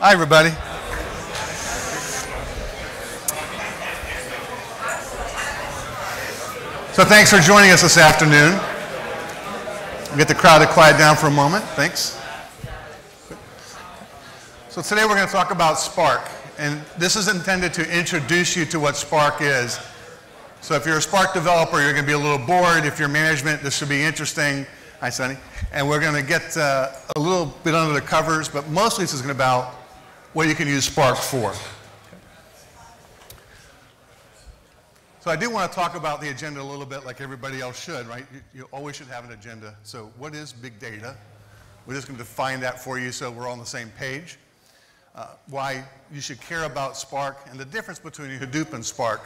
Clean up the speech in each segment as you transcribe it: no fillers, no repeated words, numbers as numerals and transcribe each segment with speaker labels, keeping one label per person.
Speaker 1: Hi, everybody. So thanks for joining us this afternoon. We'll get the crowd to quiet down for a moment. Thanks. So today we're going to talk about Spark. And this is intended to introduce you to what Spark is. So if you're a Spark developer, you're going to be a little bored. If you're management, this should be interesting. Hi, Sonny. And we're going to get a little bit under the covers, but mostly this is going to be about what you can use Spark for. So I do want to talk about the agenda a little bit like everybody else should, right? You always should have an agenda. So what is big data? We're just going to define that for you so we're all on the same page. Why you should care about Spark and the difference between Hadoop and Spark.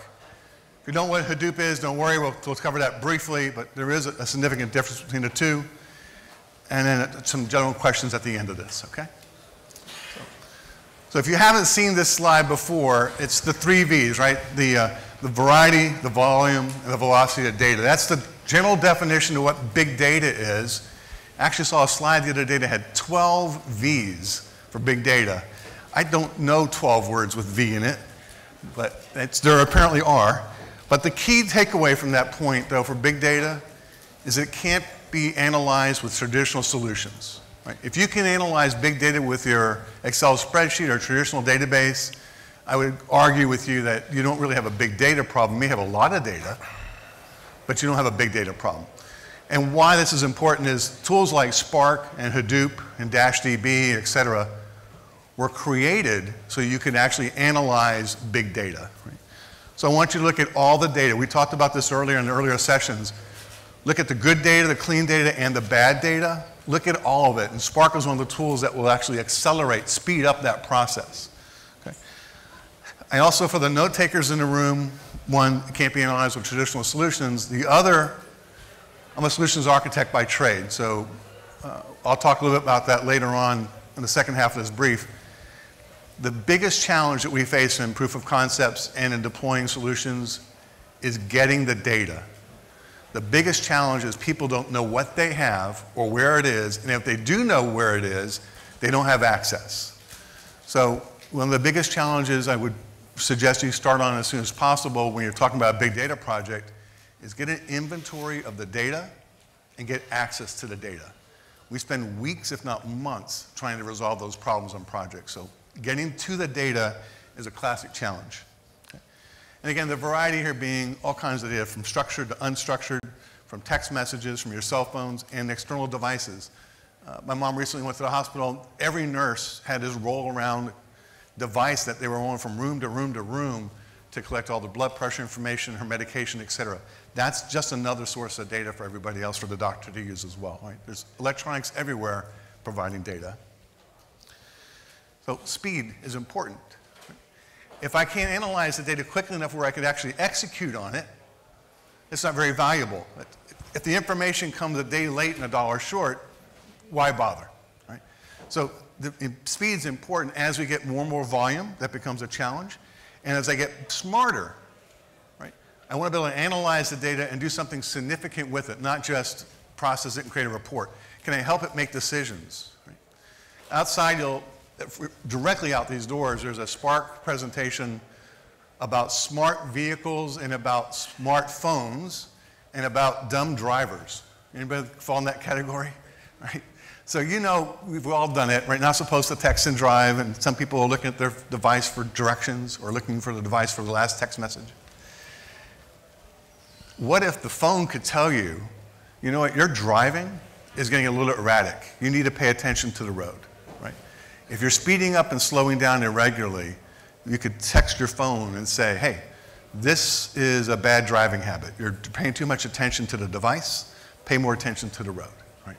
Speaker 1: If you don't know what Hadoop is, don't worry, we'll cover that briefly, but there is a significant difference between the two. And then some general questions at the end of this, okay? So if you haven't seen this slide before, it's the 3 V's, right? The variety, the volume, and the velocity of data. That's the general definition of what big data is. I actually saw a slide the other day that had 12 V's for big data. I don't know 12 words with V in it, but there apparently are. But the key takeaway from that point, though, for big data is it can't be analyzed with traditional solutions. Right? If you can analyze big data with your Excel spreadsheet or traditional database, I would argue with you that you don't really have a big data problem. You may have a lot of data, but you don't have a big data problem. And why this is important is tools like Spark and Hadoop and DashDB, et cetera, were created so you can actually analyze big data. Right? So I want you to look at all the data. We talked about this earlier in the earlier sessions. Look at the good data, the clean data, and the bad data. Look at all of it. And Spark is one of the tools that will actually accelerate, speed up that process. Okay? And also for the note takers in the room, one, it can't be analyzed with traditional solutions. The other, I'm a solutions architect by trade. So I'll talk a little bit about that later on in the second half of this brief. The biggest challenge that we face in proof of concepts and in deploying solutions is getting the data. The biggest challenge is people don't know what they have or where it is, and if they do know where it is, they don't have access. So one of the biggest challenges I would suggest you start on as soon as possible when you're talking about a big data project is get an inventory of the data and get access to the data. We spend weeks, if not months, trying to resolve those problems on projects. So getting to the data is a classic challenge. Okay? And again, the variety here being all kinds of data, from structured to unstructured, from text messages, from your cell phones, and external devices. My mom recently went to the hospital. Every nurse had this roll-around device that they were on from room to room to room to collect all the blood pressure information, her medication, et cetera. That's just another source of data for everybody else, for the doctor to use as well. Right? There's electronics everywhere providing data. So speed is important. If I can't analyze the data quickly enough where I could actually execute on it, it's not very valuable. If the information comes a day late and $1 short, why bother? Right? So speed's important. As we get more and more volume, that becomes a challenge. And as I get smarter, right, I want to be able to analyze the data and do something significant with it, not just process it and create a report. Can I help it make decisions? Right? Outside, directly out these doors, there's a Spark presentation about smart vehicles and about smartphones and about dumb drivers. Anybody fall in that category? Right? So you know we've all done it, right? Not supposed to text and drive, and some people are looking at their device for directions or looking for the device for the last text message. What if the phone could tell you, you know what, your driving is getting a little erratic. You need to pay attention to the road, right? If you're speeding up and slowing down irregularly, you could text your phone and say, hey, this is a bad driving habit. You're paying too much attention to the device. Pay more attention to the road. Right?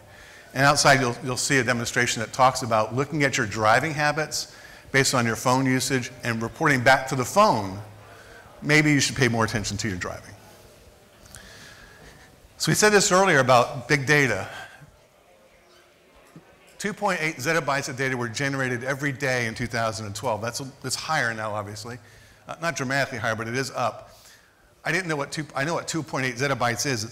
Speaker 1: And outside, you'll see a demonstration that talks about looking at your driving habits based on your phone usage and reporting back to the phone, maybe you should pay more attention to your driving. So we said this earlier about big data. 2.8 zettabytes of data were generated every day in 2012. That's higher now, obviously. Not dramatically higher, but it is up. I know what 2.8 zettabytes is.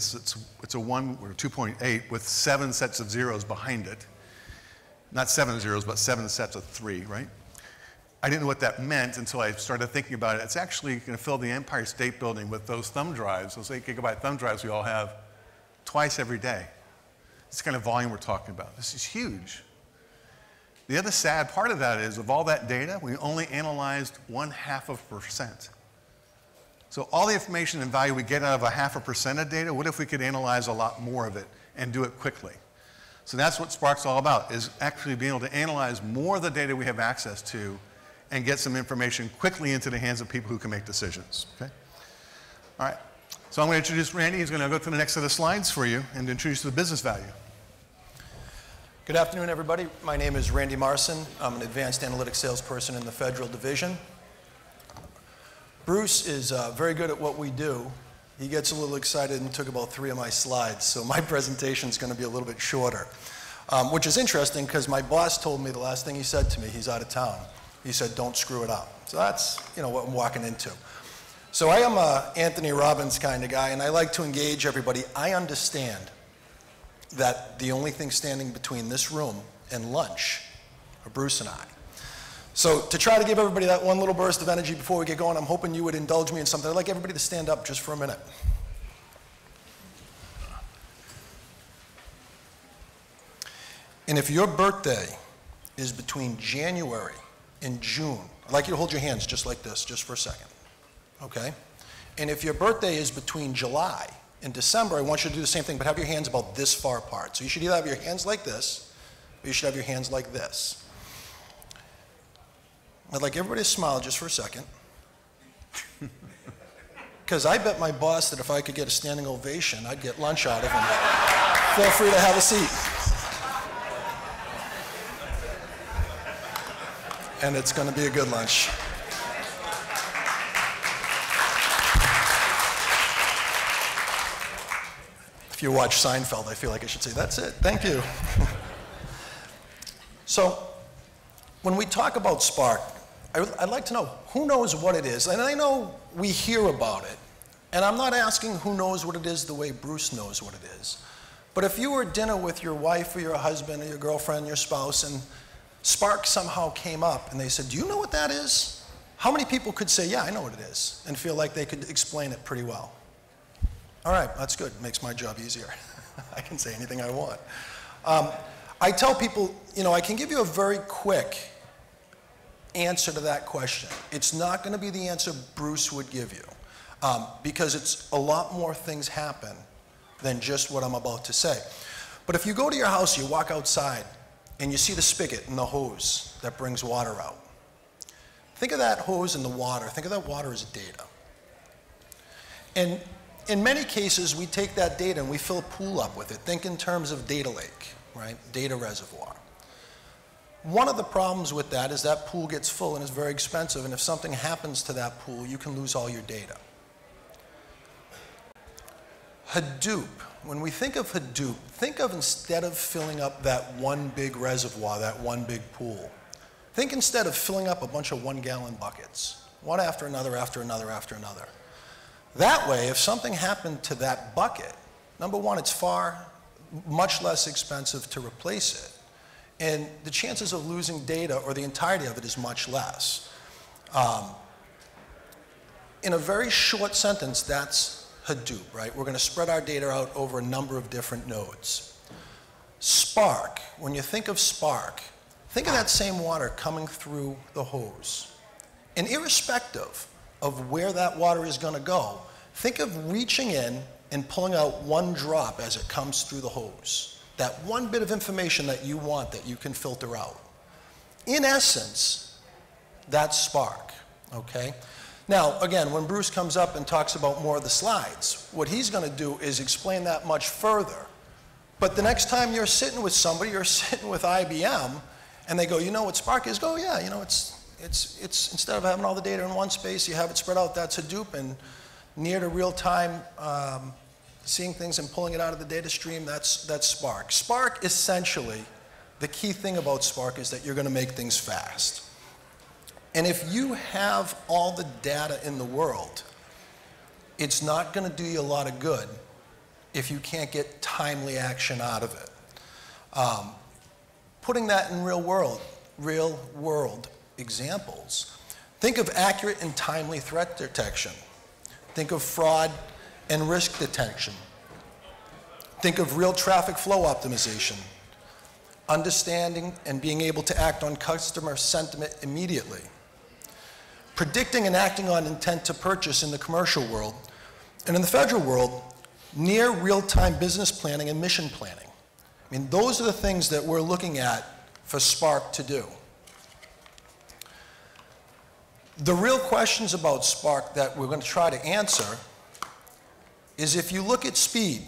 Speaker 1: It's a 1 or 2.8 with 7 sets of zeros behind it. Not 7 zeros, but 7 sets of 3, right? I didn't know what that meant until I started thinking about it. It's actually going to fill the Empire State Building with those thumb drives, those 8 gigabyte thumb drives we all have, twice every day. It's the kind of volume we're talking about. This is huge. The other sad part of that is, of all that data, we only analyzed 0.5%. So all the information and value we get out of 0.5% of data, what if we could analyze a lot more of it and do it quickly? So that's what Spark's all about, is actually being able to analyze more of the data we have access to and get some information quickly into the hands of people who can make decisions. Okay? All right. So I'm going to introduce Randy. He's going to go to the next set of slides for you and introduce the business value.
Speaker 2: Good afternoon, everybody. My name is Randy Marson. I'm an advanced analytics salesperson in the Federal Division. Bruce is very good at what we do. He gets a little excited and took about 3 of my slides, so my presentation is going to be a little bit shorter, which is interesting because my boss told me the last thing he said to me, he's out of town. He said, don't screw it up. So that's, what I'm walking into. So I am a Anthony Robbins kind of guy, and I like to engage everybody. I understand that the only thing standing between this room and lunch are Bruce and I. So to try to give everybody that one little burst of energy before we get going, I'm hoping you would indulge me in something. I'd like everybody to stand up just for a minute. And if your birthday is between January and June, I'd like you to hold your hands just like this, just for a second, okay? And if your birthday is between July and December, I want you to do the same thing, but have your hands about this far apart. So you should either have your hands like this, or you should have your hands like this. I'd like everybody to smile just for a second. Because I bet my boss that if I could get a standing ovation, I'd get lunch out of him. Feel free to have a seat. And it's going to be a good lunch. If you watch Seinfeld, I feel like I should say, that's it, thank you. So, when we talk about Spark, I'd like to know, who knows what it is? And I know we hear about it, and I'm not asking who knows what it is the way Bruce knows what it is. But if you were at dinner with your wife or your husband or your girlfriend, your spouse, and Spark somehow came up and they said, do you know what that is? How many people could say, yeah, I know what it is, and feel like they could explain it pretty well? All right, that's good. It makes my job easier. I can say anything I want. I tell people, I can give you a very quick answer to that question. It's not going to be the answer Bruce would give you, because it's a lot more things happen than just what I'm about to say. But if you go to your house, you walk outside, and you see the spigot and the hose that brings water out. Think of that hose and the water. Think of that water as data. And in many cases, we take that data and we fill a pool up with it. Think in terms of data lake, right? Data reservoir. One of the problems with that is that pool gets full and is very expensive, and if something happens to that pool, you can lose all your data. Hadoop. When we think of Hadoop, think of instead of filling up that one big reservoir, that one big pool, think instead of filling up a bunch of 1-gallon buckets, one after another, after another, after another. That way, if something happened to that bucket, number one, it's much less expensive to replace it. And the chances of losing data or the entirety of it is much less. In a very short sentence, that's Hadoop, right? We're going to spread our data out over a number of different nodes. Spark, when you think of Spark, think of that same water coming through the hose. And irrespective of where that water is going to go, think of reaching in and pulling out one drop as it comes through the hose. That one bit of information that you want that you can filter out. In essence, that's Spark, okay? Now, again, when Bruce comes up and talks about more of the slides, what he's going to do is explain that much further. But the next time you're sitting with somebody, you're sitting with IBM, and they go, you know what Spark is? Go, yeah, it's instead of having all the data in one space, you have it spread out. That's Hadoop, and near to real time, seeing things and pulling it out of the data stream, that's Spark. Spark, essentially, the key thing about Spark is that you're going to make things fast. And if you have all the data in the world, it's not going to do you a lot of good if you can't get timely action out of it. Putting that in real world, examples. Think of accurate and timely threat detection. Think of fraud and risk detection. Think of real traffic flow optimization. Understanding and being able to act on customer sentiment immediately. Predicting and acting on intent to purchase in the commercial world. And in the federal world, near real-time business planning and mission planning. I mean, those are the things that we're looking at for Spark to do. The real questions about Spark that we're going to try to answer is, if you look at speed,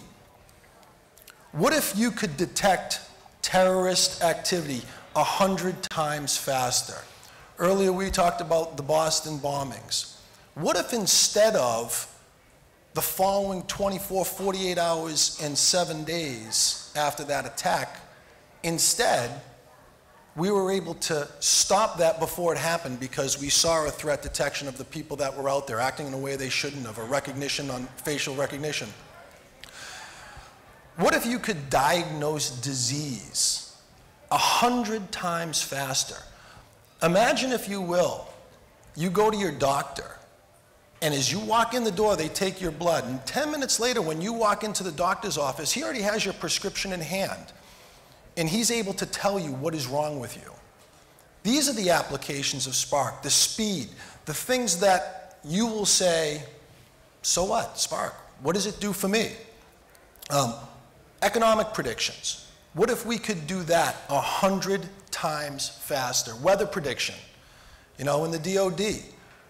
Speaker 2: what if you could detect terrorist activity 100 times faster? Earlier we talked about the Boston bombings. What if instead of the following 24, 48 hours and 7 days after that attack, instead we were able to stop that before it happened because we saw a threat detection of the people that were out there acting in a way they shouldn't have, a recognition on facial recognition. What if you could diagnose disease 100 times faster? Imagine, if you will, you go to your doctor, and as you walk in the door, they take your blood, and 10 minutes later, when you walk into the doctor's office, he already has your prescription in hand, and he's able to tell you what is wrong with you. These are the applications of Spark, the speed, the things that you will say, so what, Spark, what does it do for me? Economic predictions. What if we could do that 100 times faster? Weather prediction. You know, in the DoD,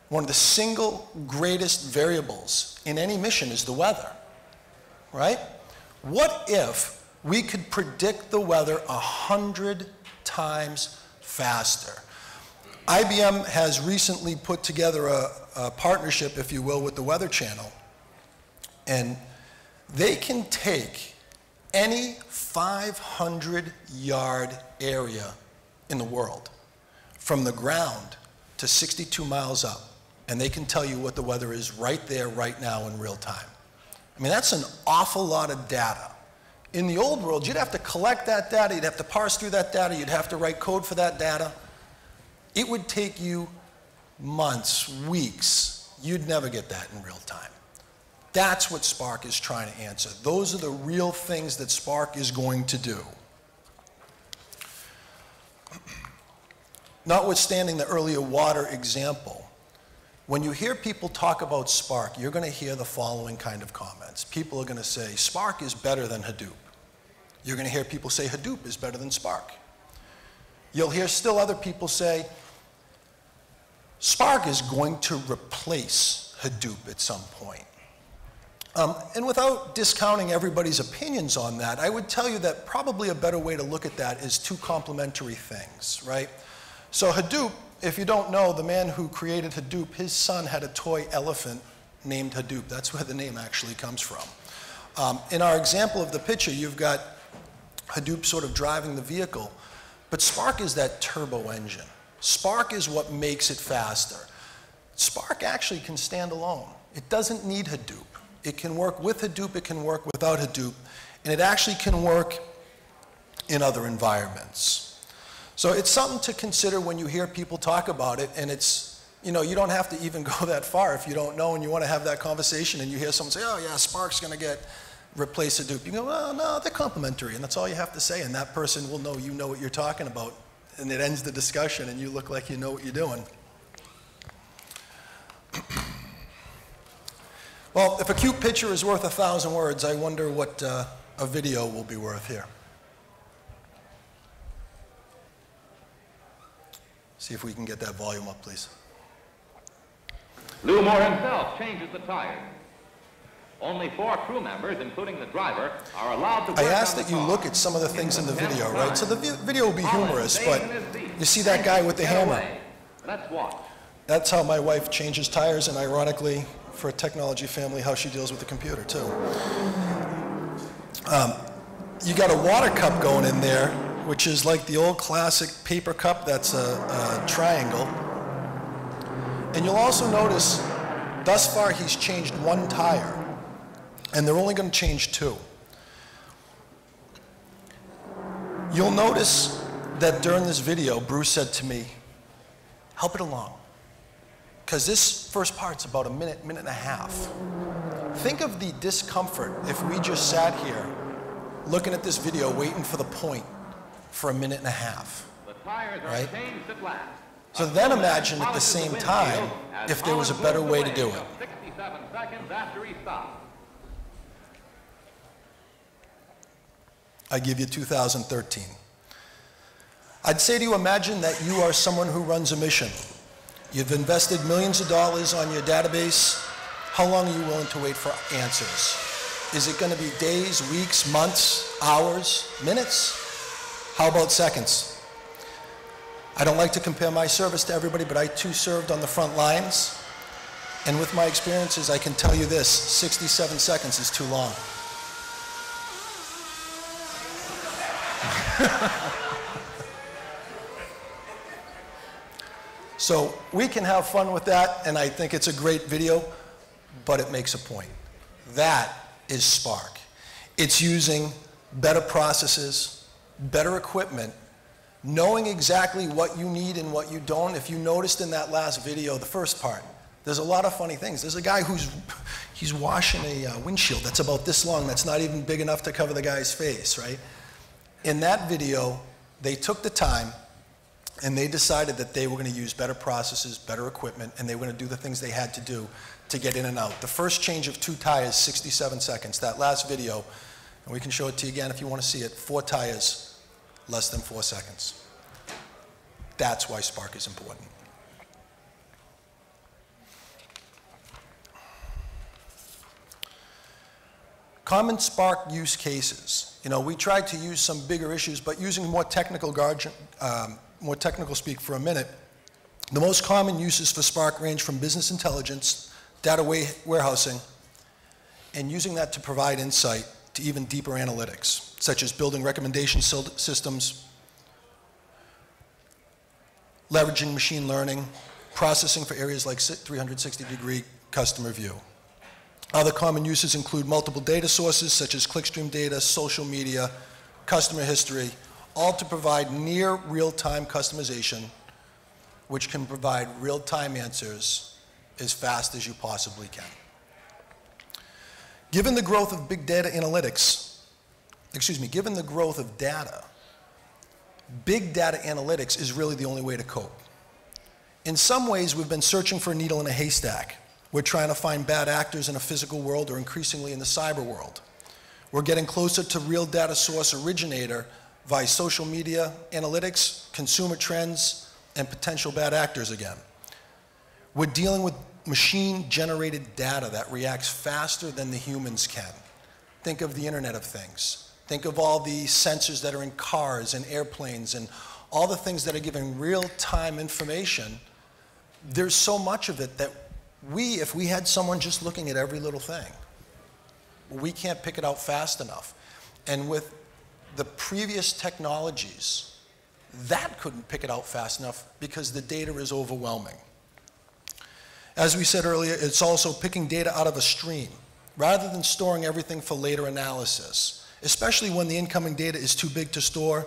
Speaker 2: one of the single greatest variables in any mission is the weather, right? What if we could predict the weather 100 times faster? IBM has recently put together a partnership, if you will, with the Weather Channel, and they can take any 500-yard area in the world, from the ground to 62 miles up, and they can tell you what the weather is right there, right now, in real time. I mean, that's an awful lot of data. In the old world, you'd have to collect that data, you'd have to parse through that data, you'd have to write code for that data. It would take you months, weeks. You'd never get that in real time. That's what Spark is trying to answer. Those are the real things that Spark is going to do. Notwithstanding the earlier water example, when you hear people talk about Spark, you're going to hear the following kind of comments. People are going to say, Spark is better than Hadoop. You're going to hear people say, Hadoop is better than Spark. You'll hear still other people say, Spark is going to replace Hadoop at some point. And without discounting everybody's opinions on that, I would tell you that probably a better way to look at that is two complementary things, right? So Hadoop, if you don't know, the man who created Hadoop, his son had a toy elephant named Hadoop. That's where the name actually comes from. In our example of the picture, you've got Hadoop sort of driving the vehicle, but Spark is that turbo engine. Spark is what makes it faster. Spark actually can stand alone. It doesn't need Hadoop. It can work with Hadoop, it can work without Hadoop, and it actually can work in other environments. So it's something to consider when you hear people talk about it, and it's, you know, you don't have to even go that far if you don't know and you want to have that conversation and you hear someone say, oh yeah, Spark's going to replace Hadoop. You go, well, no, they're complementary, and that's all you have to say, and that person will know you know what you're talking about, and it ends the discussion and you look like you know what you're doing. Well, if a cute picture is worth 1,000 words, I wonder what a video will be worth here. See if we can get that volume up, please.
Speaker 3: Lou Moore himself changes the tires. Only 4 crew members, including the driver, are allowed to work on the car.
Speaker 2: I asked that you look at some of the things in the video, right? So the video will be humorous, but you see that guy with the hammer.
Speaker 3: Let's watch.
Speaker 2: That's how my wife changes tires, and ironically, for a technology family, how she deals with the computer, too. You got a water cup going in there, which is like the old classic paper cup that's a triangle. And you'll also notice, thus far, he's changed 1 tire, and they're only going to change 2. You'll notice that during this video, Bruce said to me, help it along. Because this first part's about a minute, minute and a half. Think of the discomfort if we just sat here looking at this video waiting for the point for a minute and a half.
Speaker 3: The tires are
Speaker 2: right?
Speaker 3: changed at last.
Speaker 2: So then imagine at the same time if there was a better way to do it.
Speaker 3: 67 seconds after he stopped.
Speaker 2: I give you 2013. I'd say to you, imagine that you are someone who runs a mission. You've invested millions of dollars on your database. How long are you willing to wait for answers? Is it going to be days, weeks, months, hours, minutes? How about seconds? I don't like to compare my service to everybody, but I too served on the front lines. And with my experiences, I can tell you this, 67 seconds is too long. So we can have fun with that, and I think it's a great video, but it makes a point. That is Spark. It's using better processes, better equipment, knowing exactly what you need and what you don't. If you noticed in that last video, the first part, there's a lot of funny things. There's a guy he's washing a windshield that's about this long, that's not even big enough to cover the guy's face, right? In that video, they took the time and they decided that they were going to use better processes, better equipment, and they were going to do the things they had to do to get in and out. The first change of 2 tires, 67 seconds. That last video, and we can show it to you again if you want to see it, 4 tires, less than 4 seconds. That's why Spark is important. Common Spark use cases. You know, we tried to use some bigger issues, but using more technical speak for a minute, the most common uses for Spark range from business intelligence, data warehousing, and using that to provide insight to even deeper analytics, such as building recommendation systems, leveraging machine learning, processing for areas like 360-degree customer view. Other common uses include multiple data sources such as clickstream data, social media, customer history, all to provide near real-time customization, which can provide real-time answers as fast as you possibly can. Given the growth of big data analytics, given the growth of data, big data analytics is really the only way to cope. In some ways, we've been searching for a needle in a haystack. We're trying to find bad actors in a physical world or increasingly in the cyber world. We're getting closer to real data source originator via social media, analytics, consumer trends, and potential bad actors again. We're dealing with machine-generated data that reacts faster than the humans can. Think of the Internet of Things. Think of all the sensors that are in cars and airplanes and all the things that are giving real-time information. There's so much of it that if we had someone just looking at every little thing, we can't pick it out fast enough. And with the previous technologies, that couldn't pick it out fast enough because the data is overwhelming. As we said earlier, it's also picking data out of a stream, rather than storing everything for later analysis, especially when the incoming data is too big to store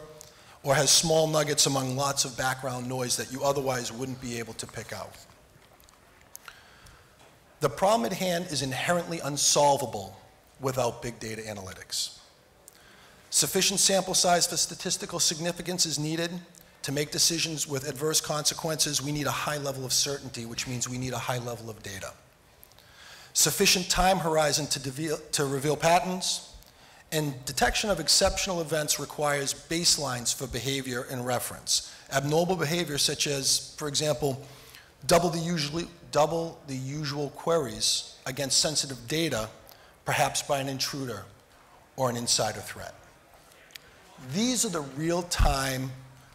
Speaker 2: or has small nuggets among lots of background noise that you otherwise wouldn't be able to pick out. The problem at hand is inherently unsolvable without big data analytics. Sufficient sample size for statistical significance is needed. To make decisions with adverse consequences, we need a high level of certainty, which means we need a high level of data. Sufficient time horizon to reveal patterns, and detection of exceptional events requires baselines for behavior and reference. Abnormal behavior such as, for example, double the usual queries against sensitive data, perhaps by an intruder or an insider threat. These are the real-time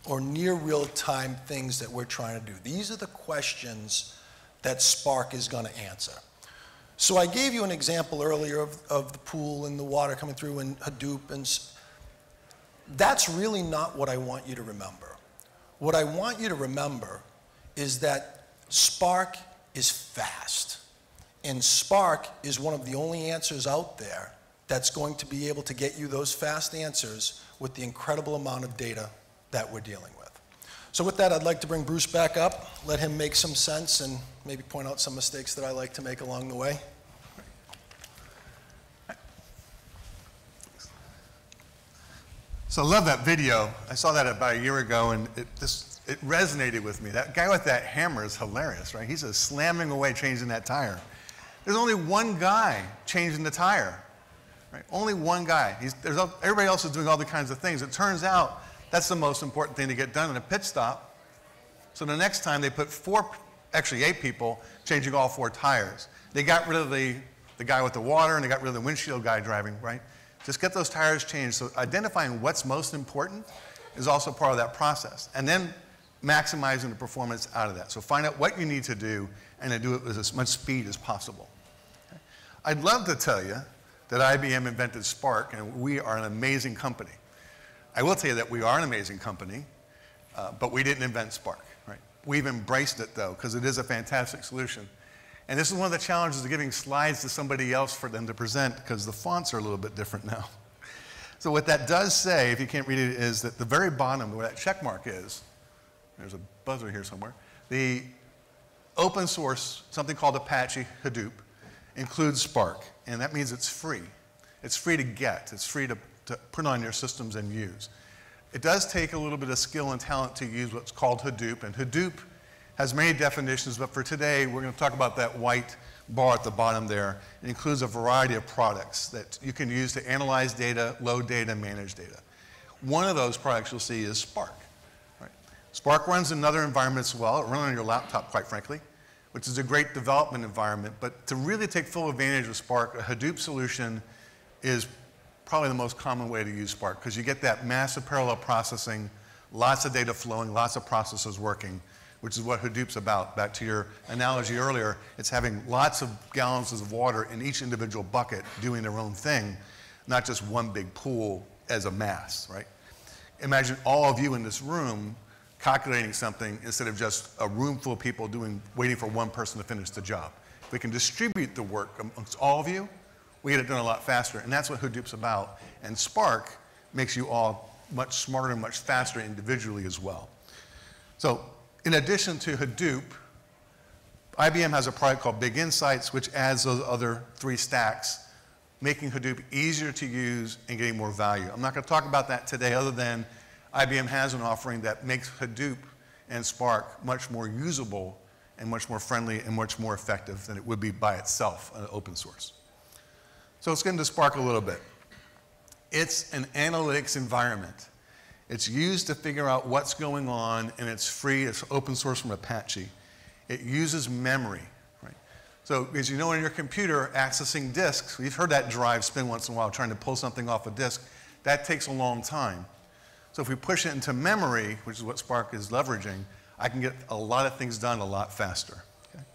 Speaker 2: or near real-time things that we're trying to do. These are the questions that Spark is going to answer. So I gave you an example earlier of the pool and the water coming through and Hadoop, and that's really not what I want you to remember. What I want you to remember is that Spark is fast. And Spark is one of the only answers out there that's going to be able to get you those fast answers with the incredible amount of data that we're dealing with. So with that, I'd like to bring Bruce back up, let him make some sense, and maybe point out some mistakes that I like to make along the way.
Speaker 1: So I love that video. I saw that about a year ago, and it resonated with me. That guy with that hammer is hilarious, right? He's just slamming away, changing that tire. There's only one guy changing the tire, right? Only one guy. Everybody else is doing all the kinds of things. It turns out that's the most important thing to get done in a pit stop. So the next time they put 8 people changing all 4 tires. They got rid of the guy with the water, and they got rid of the windshield guy driving, right? Just get those tires changed. So identifying what's most important is also part of that process. And then maximizing the performance out of that. So find out what you need to do and then do it with as much speed as possible. Okay? I'd love to tell you that IBM invented Spark and we are an amazing company. I will tell you that we are an amazing company, but we didn't invent Spark. Right? We've embraced it though, because it is a fantastic solution. And this is one of the challenges of giving slides to somebody else for them to present, because the fonts are a little bit different now. So what that does say, if you can't read it, is that the very bottom where that check mark is, there's a buzzer here somewhere, the open source, something called Apache Hadoop, includes Spark, and that means it's free. It's free to get, it's free to put on your systems and use. It does take a little bit of skill and talent to use what's called Hadoop, and Hadoop has many definitions, but for today, we're going to talk about that white bar at the bottom there. It includes a variety of products that you can use to analyze data, load data, manage data. One of those products you'll see is Spark. Right? Spark runs in other environments as well. It runs on your laptop, quite frankly, which is a great development environment. But to really take full advantage of Spark, a Hadoop solution is probably the most common way to use Spark, because you get that massive parallel processing, lots of data flowing, lots of processes working, which is what Hadoop's about. Back to your analogy earlier, it's having lots of gallons of water in each individual bucket doing their own thing, not just one big pool as a mass, right? Imagine all of you in this room calculating something instead of just a room full of people waiting for one person to finish the job. If we can distribute the work amongst all of you, we get it done a lot faster, and that's what Hadoop's about. And Spark makes you all much smarter and much faster individually as well. So, in addition to Hadoop, IBM has a product called BigInsights, which adds those other 3 stacks, making Hadoop easier to use and getting more value. I'm not going to talk about that today, other than IBM has an offering that makes Hadoop and Spark much more usable and much more friendly and much more effective than it would be by itself, open source. So let's get into Spark a little bit. It's an analytics environment. It's used to figure out what's going on, and it's free. It's open source from Apache. It uses memory, right? So as you know, in your computer, accessing disks, we've heard that drive spin once in a while, trying to pull something off a disk. That takes a long time. So if we push it into memory, which is what Spark is leveraging, I can get a lot of things done a lot faster. Okay?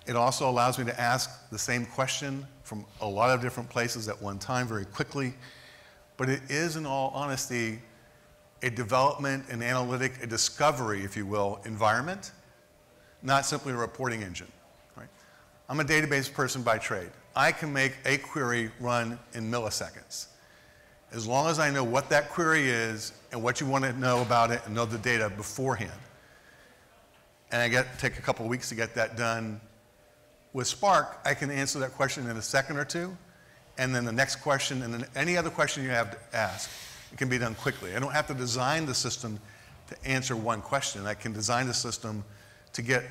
Speaker 1: It also allows me to ask the same question from a lot of different places at one time very quickly. But it is, in all honesty, a development, an analytic, a discovery, if you will, environment, not simply a reporting engine. Right? I'm a database person by trade. I can make a query run in milliseconds. As long as I know what that query is and what you want to know about it and know the data beforehand. And I take a couple of weeks to get that done. With Spark, I can answer that question in a second or two, and then the next question, and then any other question you have to ask. It can be done quickly. I don't have to design the system to answer one question. I can design the system to get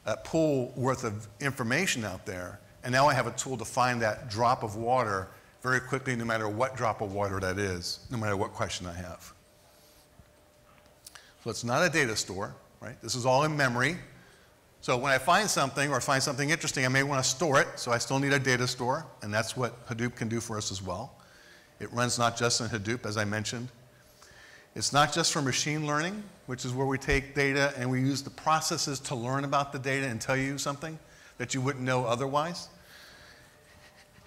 Speaker 1: a pool worth of information out there, and now I have a tool to find that drop of water very quickly, no matter what drop of water that is, no matter what question I have. So it's not a data store, right? This is all in memory. So when I find something or find something interesting, I may want to store it, so I still need a data store, and that's what Hadoop can do for us as well. It runs not just in Hadoop, as I mentioned. It's not just for machine learning, which is where we take data and we use the processes to learn about the data and tell you something that you wouldn't know otherwise.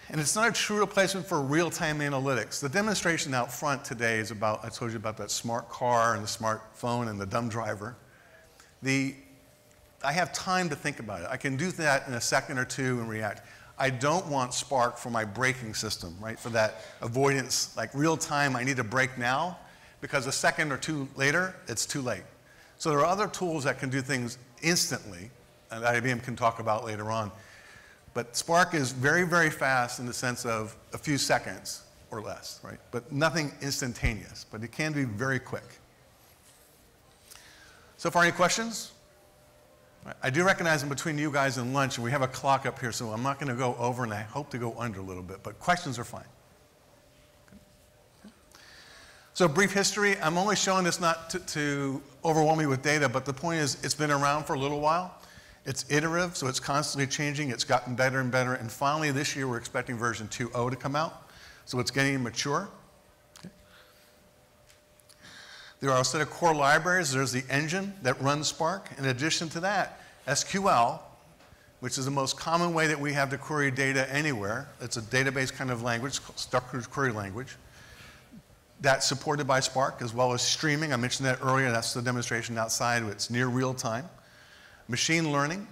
Speaker 1: And it's not a true replacement for real-time analytics. The demonstration out front today is about, I told you about that smart car and the smartphone and the dumb driver. I have time to think about it. I can do that in a second or two and react. I don't want Spark for my braking system, right? For that avoidance, like real time, I need a brake now, because a second or two later, it's too late. So there are other tools that can do things instantly, and IBM can talk about later on. But Spark is very, very fast in the sense of a few seconds or less, right? But nothing instantaneous, but it can be very quick. So far, any questions? I do recognize in between you guys and lunch, and we have a clock up here, so I'm not going to go over, and I hope to go under a little bit, but questions are fine. So brief history, I'm only showing this not to overwhelm you with data, but the point is it's been around for a little while. It's iterative, so it's constantly changing. It's gotten better and better, and finally this year we're expecting version 2.0 to come out, so it's getting mature. Okay. There are a set of core libraries. There's the engine that runs Spark. In addition to that, SQL, which is the most common way that we have to query data anywhere. It's a database kind of language, structured query language. That's supported by Spark, as well as streaming. I mentioned that earlier. That's the demonstration outside. It's near real time. Machine learning,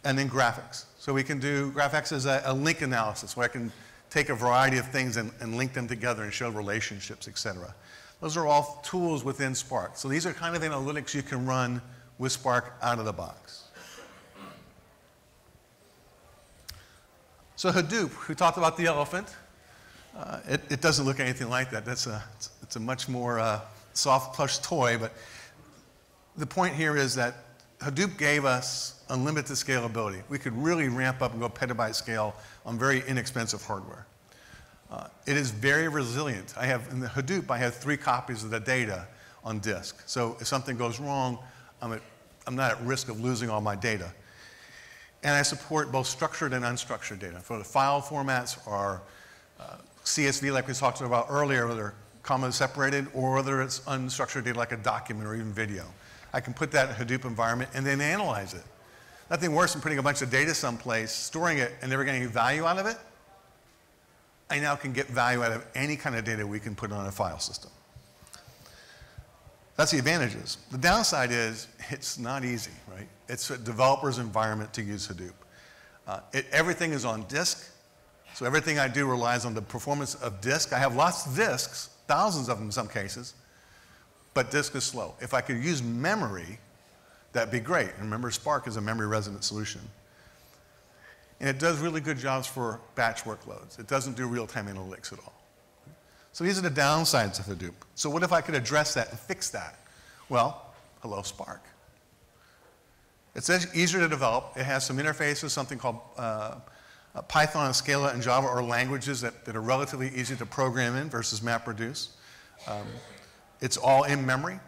Speaker 1: and then graphics. So we can do graphics as a link analysis, where I can take a variety of things and link them together and show relationships, et cetera. Those are all tools within Spark. So these are kind of analytics you can run with Spark out of the box. So Hadoop, we talked about the elephant. It doesn't look anything like that. It's a much more soft plush toy, but the point here is that Hadoop gave us unlimited scalability. We could really ramp up and go petabyte scale on very inexpensive hardware. It is very resilient. In the Hadoop, I have 3 copies of the data on disk. So if something goes wrong, I'm not at risk of losing all my data. And I support both structured and unstructured data. For the file formats are CSV, like we talked about earlier, whether comma separated, or whether it's unstructured data like a document or even video. I can put that in a Hadoop environment and then analyze it. Nothing worse than putting a bunch of data someplace, storing it, and never getting any value out of it. I now can get value out of any kind of data we can put on a file system. That's the advantages. The downside is it's not easy, right? It's a developer's environment to use Hadoop. Everything is on disk, so everything I do relies on the performance of disk. I have lots of disks, thousands of them in some cases, but disk is slow. If I could use memory, that'd be great. And remember, Spark is a memory-resident solution. And it does really good jobs for batch workloads. It doesn't do real-time analytics at all. So these are the downsides of Hadoop. So what if I could address that and fix that? Well, hello, Spark. It's easier to develop. It has some interfaces, something called Python, Scala, and Java are languages that are relatively easy to program in versus MapReduce. It's all in memory,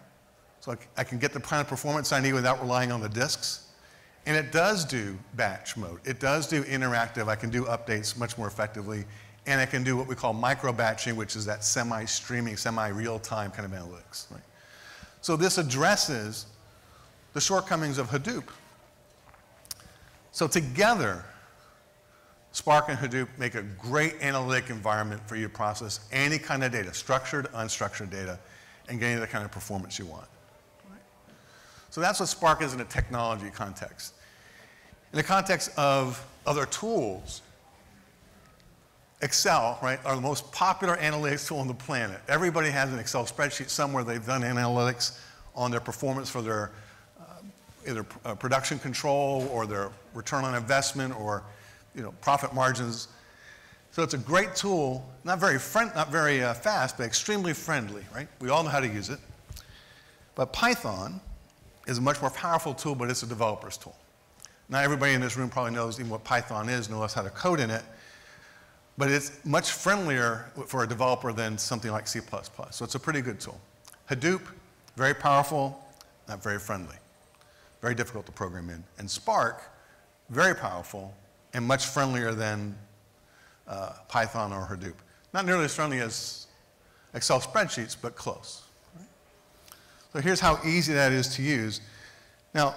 Speaker 1: so I can get the kind of performance I need without relying on the disks. And it does do batch mode. It does do interactive. I can do updates much more effectively. And I can do what we call micro-batching, which is that semi-streaming, semi-real-time kind of analytics. Right? So this addresses the shortcomings of Hadoop. So together, Spark and Hadoop make a great analytic environment for you to process any kind of data, structured, unstructured data, and getting the kind of performance you want. Right? So that's what Spark is in a technology context. In the context of other tools, Excel, right, are the most popular analytics tool on the planet. Everybody has an Excel spreadsheet somewhere they've done analytics on their performance for their either production control or their return on investment or profit margins. So it's a great tool, not very fast, but extremely friendly, right? We all know how to use it. But Python is a much more powerful tool, but it's a developer's tool. Not everybody in this room probably knows even what Python is, knows how to code in it, but it's much friendlier for a developer than something like C++. So it's a pretty good tool. Hadoop, very powerful, not very friendly. Very difficult to program in. And Spark, very powerful and much friendlier than Python or Hadoop. Not nearly as friendly as Excel spreadsheets, but close. Right? So here's how easy that is to use. Now,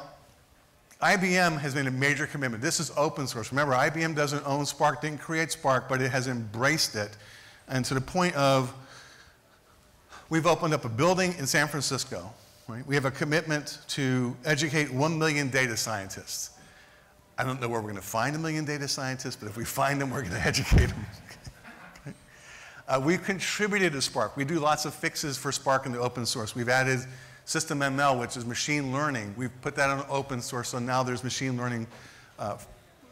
Speaker 1: IBM has made a major commitment. This is open source. Remember, IBM doesn't own Spark, didn't create Spark, but it has embraced it. And to the point of, we've opened up a building in San Francisco. Right? We have a commitment to educate 1 million data scientists. I don't know where we're going to find 1 million data scientists, but if we find them, we're going to educate them. We've contributed to Spark. We do lots of fixes for Spark in the open source. We've added System ML, which is machine learning, we've put that on open source, so now there's machine learning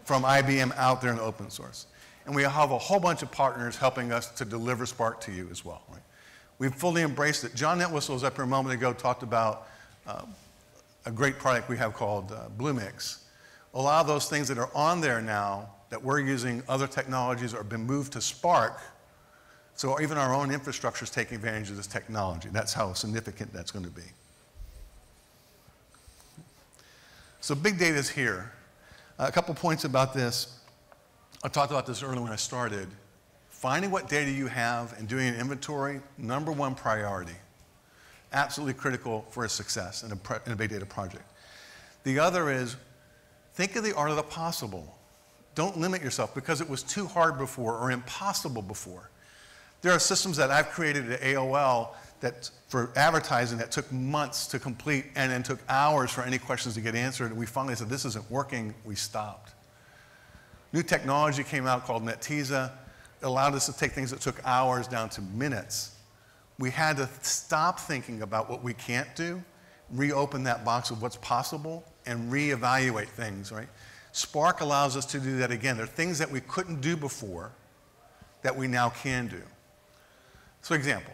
Speaker 1: from IBM out there in open source. And we have a whole bunch of partners helping us to deliver Spark to you as well. Right? We've fully embraced it. John Netwistle was up here a moment ago, talked about a great product we have called Bluemix. A lot of those things that are on there now that we're using other technologies or have been moved to Spark, so even our own infrastructure is taking advantage of this technology. That's how significant that's going to be. So big data is here. A couple points about this. I talked about this earlier when I started. Finding what data you have and doing an inventory, #1 priority. Absolutely critical for a success in a big data project. The other is, think of the art of the possible. Don't limit yourself because it was too hard before or impossible before. There are systems that I've created at AOL that for advertising that took months to complete and then took hours for any questions to get answered. And we finally said, this isn't working. We stopped. New technology came out called Netezza. It allowed us to take things that took hours down to minutes. We had to stop thinking about what we can't do, reopen that box of what's possible, and reevaluate things, right? Spark allows us to do that again. There are things that we couldn't do before that we now can do. So example,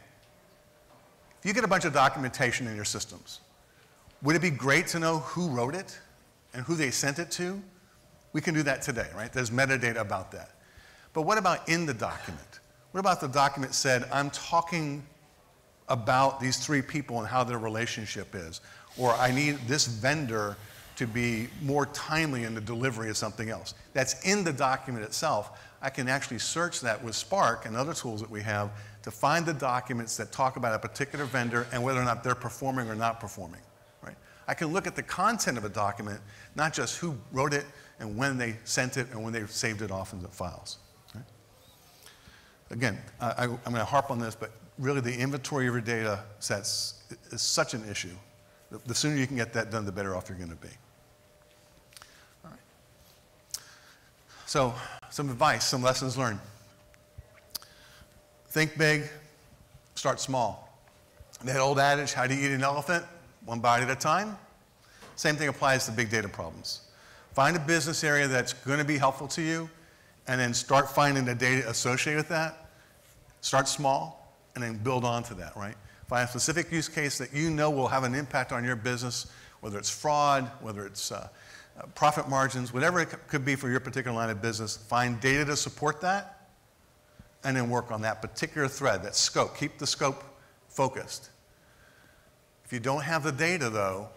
Speaker 1: if you get a bunch of documentation in your systems, would it be great to know who wrote it and who they sent it to? We can do that today, right? There's metadata about that. But what about in the document? What about the document said, I'm talking about these 3 people and how their relationship is, or I need this vendor to be more timely in the delivery of something else. That's in the document itself. I can actually search that with Spark and other tools that we have to find the documents that talk about a particular vendor and whether or not they're performing or not performing. Right? I can look at the content of a document, not just who wrote it and when they sent it and when they saved it off into files. Right? Again, I'm going to harp on this, but really the inventory of your data sets is such an issue. The sooner you can get that done, the better off you're going to be. All right. So, some advice, some lessons learned. Think big, start small. That old adage, how do you eat an elephant? One bite at a time. Same thing applies to big data problems. Find a business area that's going to be helpful to you, and then start finding the data associated with that. Start small, and then build onto that, right? Find a specific use case that you know will have an impact on your business, whether it's fraud, whether it's profit margins, whatever it could be for your particular line of business. Find data to support that, and then work on that particular thread, that scope. Keep the scope focused. If you don't have the data, though,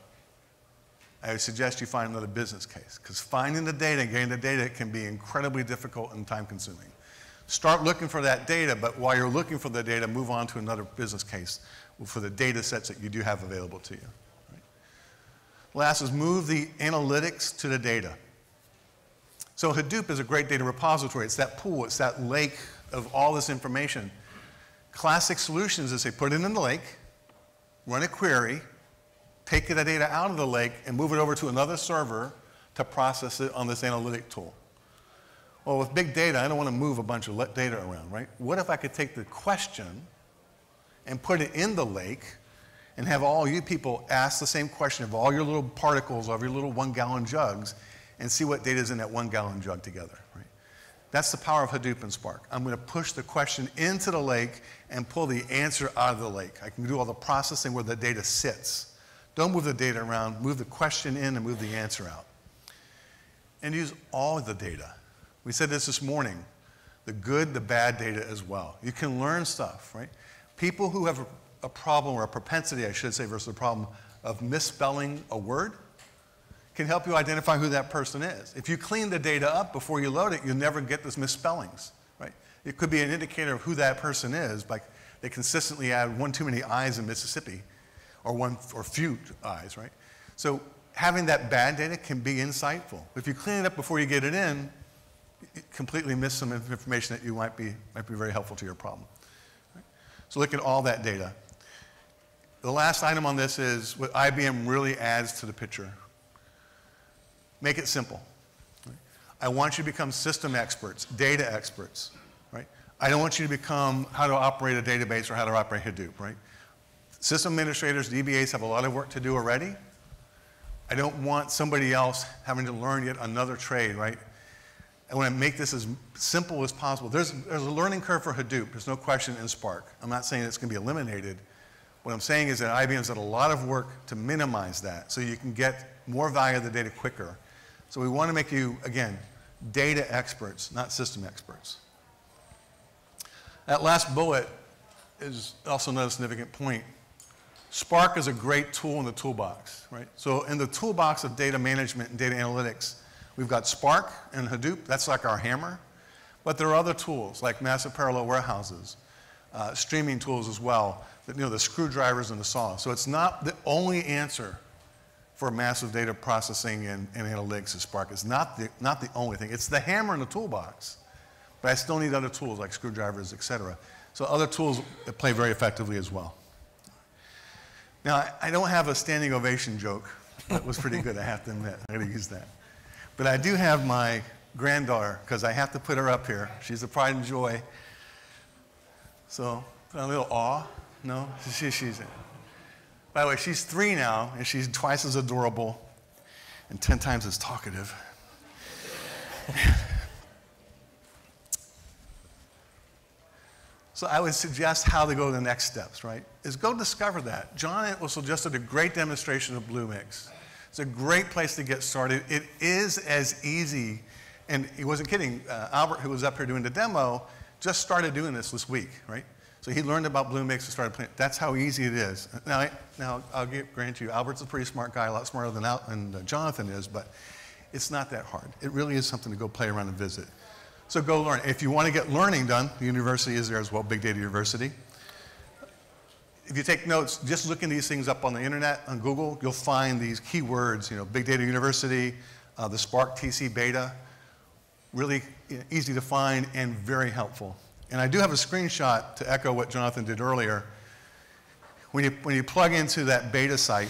Speaker 1: I would suggest you find another business case, because finding the data and getting the data can be incredibly difficult and time-consuming. Start looking for that data, but while you're looking for the data, move on to another business case for the data sets that you do have available to you. Right? Last is move the analytics to the data. So Hadoop is a great data repository. It's that pool, it's that lake of all this information. Classic solutions is they put it in the lake, run a query, take the data out of the lake, and move it over to another server to process it on this analytic tool. Well, with big data, I don't want to move a bunch of data around, right? What if I could take the question and put it in the lake and have all you people ask the same question of all your little particles of your little 1-gallon jugs and see what data is in that 1-gallon jug together, right? That's the power of Hadoop and Spark. I'm going to push the question into the lake and pull the answer out of the lake. I can do all the processing where the data sits. Don't move the data around. Move the question in and move the answer out. And use all of the data. We said this morning, the good, the bad data as well. You can learn stuff, right? People who have a problem, or a propensity, I should say, versus a problem of misspelling a word can help you identify who that person is. If you clean the data up before you load it, you'll never get those misspellings, right? It could be an indicator of who that person is, like they consistently add one too many I's in Mississippi, or few I's, right? So having that bad data can be insightful. But if you clean it up before you get it in, you completely miss some information that you might be very helpful to your problem. Right? So look at all that data. The last item on this is what IBM really adds to the picture. Make it simple. Right? I want you to become system experts, data experts. Right? I don't want you to become how to operate a database or how to operate Hadoop. Right? System administrators, DBAs have a lot of work to do already. I don't want somebody else having to learn yet another trade, right? I want to make this as simple as possible. There's a learning curve for Hadoop. There's no question in Spark. I'm not saying it's going to be eliminated. What I'm saying is that IBM's done a lot of work to minimize that so you can get more value of the data quicker. So we want to make you, again, data experts, not system experts. That last bullet is also another significant point. Spark is a great tool in the toolbox, right? So in the toolbox of data management and data analytics, we've got Spark and Hadoop. That's like our hammer. But there are other tools like massive parallel warehouses, streaming tools as well, the screwdrivers and the saw. So it's not the only answer for massive data processing and analytics is Spark. It's not the only thing. It's the hammer in the toolbox. But I still need other tools like screwdrivers, et cetera. So other tools that play very effectively as well. Now, I don't have a standing ovation joke. That was pretty good, I have to admit. I'm going to use that. But I do have my granddaughter, because I have to put her up here. She's a pride and joy. So, put on a little awe. No? She's by the way, she's 3 now, and she's twice as adorable and 10 times as talkative. So I would suggest how to go to the next steps, right? Is go discover that. John Entwistle just did a great demonstration of Bluemix. It's a great place to get started. It is as easy, and he wasn't kidding. Albert, who was up here doing the demo, just started doing this week, right? So he learned about Bluemix and started playing. That's how easy it is. Now I'll grant you, Albert's a pretty smart guy, a lot smarter than Jonathan is, but it's not that hard. It really is something to go play around and visit. So go learn. If you want to get learning done, the university is there as well, Big Data University. If you take notes, just looking these things up on the internet, on Google, you'll find these keywords, Big Data University, the Spark TC Beta, really easy to find and very helpful. And I do have a screenshot to echo what Jonathan did earlier. When you plug into that beta site,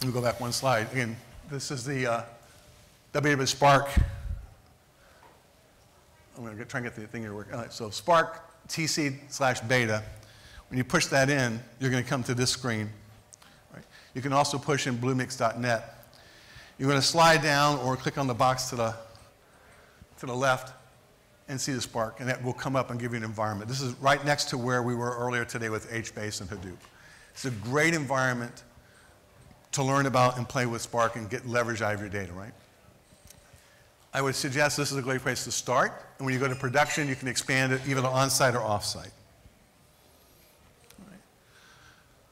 Speaker 1: let me go back one slide. Again, this is the WWW Spark. I'm going to try and get the thing to work. All right, so Spark TC/beta. When you push that in, you're going to come to this screen. Right? You can also push in bluemix.net. You're going to slide down or click on the box to the left and see the Spark, and that will come up and give you an environment. This is right next to where we were earlier today with HBase and Hadoop. It's a great environment to learn about and play with Spark and get leverage out of your data, right? I would suggest this is a great place to start, and when you go to production, you can expand it either on-site or off-site.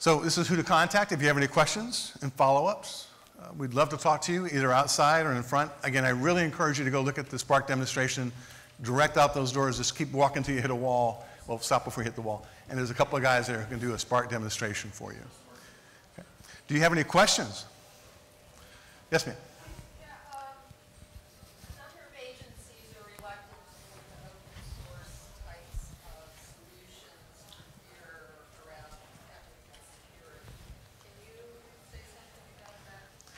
Speaker 1: So this is who to contact if you have any questions and follow-ups. We'd love to talk to you either outside or in front. Again, I really encourage you to go look at the Spark demonstration, direct out those doors, just keep walking until you hit a wall. Well, stop before you hit the wall. And there's a couple of guys there who can do a Spark demonstration for you. Okay. Do you have any questions? Yes, ma'am.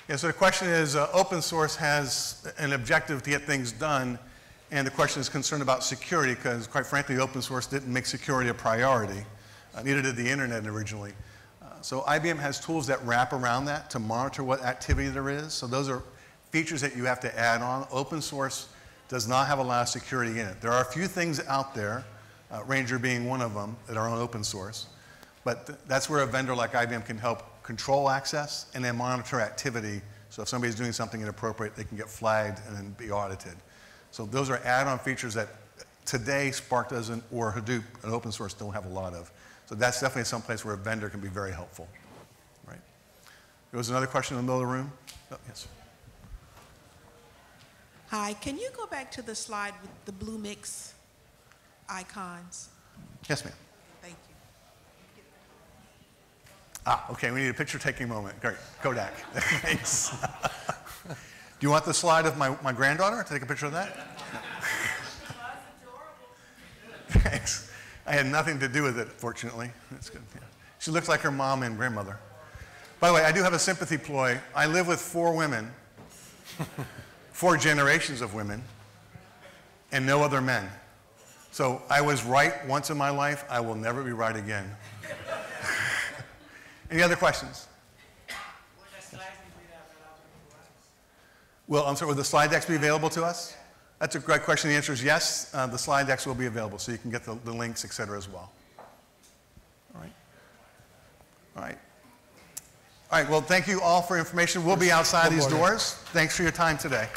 Speaker 1: Yeah, so the question is, open source has an objective to get things done, and the question is concerned about security, because quite frankly, open source didn't make security a priority. Neither did the internet originally. So IBM has tools that wrap around that to monitor what activity there is. So those are features that you have to add on. Open source does not have a lot of security in it. There are a few things out there, Ranger being one of them, that are on open source. But that's where a vendor like IBM can help control access and then monitor activity. So if somebody's doing something inappropriate, they can get flagged and then be audited. So those are add-on features that today Spark doesn't, or Hadoop and open source don't have a lot of. So that's definitely some place where a vendor can be very helpful. Right? There was another question in the middle of the room. Oh, yes.
Speaker 4: Hi, can you go back to the slide with the Bluemix icons?
Speaker 1: Yes, ma'am.
Speaker 4: Thank you.
Speaker 1: Okay, we need a picture-taking moment. Great, Kodak. Thanks. Do you want the slide of my granddaughter to take a picture of that? Thanks. I had nothing to do with it, fortunately. That's good. Yeah. She looks like her mom and grandmother. By the way, I do have a sympathy ploy. I live with 4 women, 4 generations of women, and no other men. So I was right once in my life. I will never be right again. Any other questions? Well, I'm sorry, will the slide decks be available to us? That's a great question. The answer is yes. The slide decks will be available, so you can get the links, et cetera, as well. All right. All right. All right, well, thank you all for your information. We'll be outside these doors. Thanks for your time today.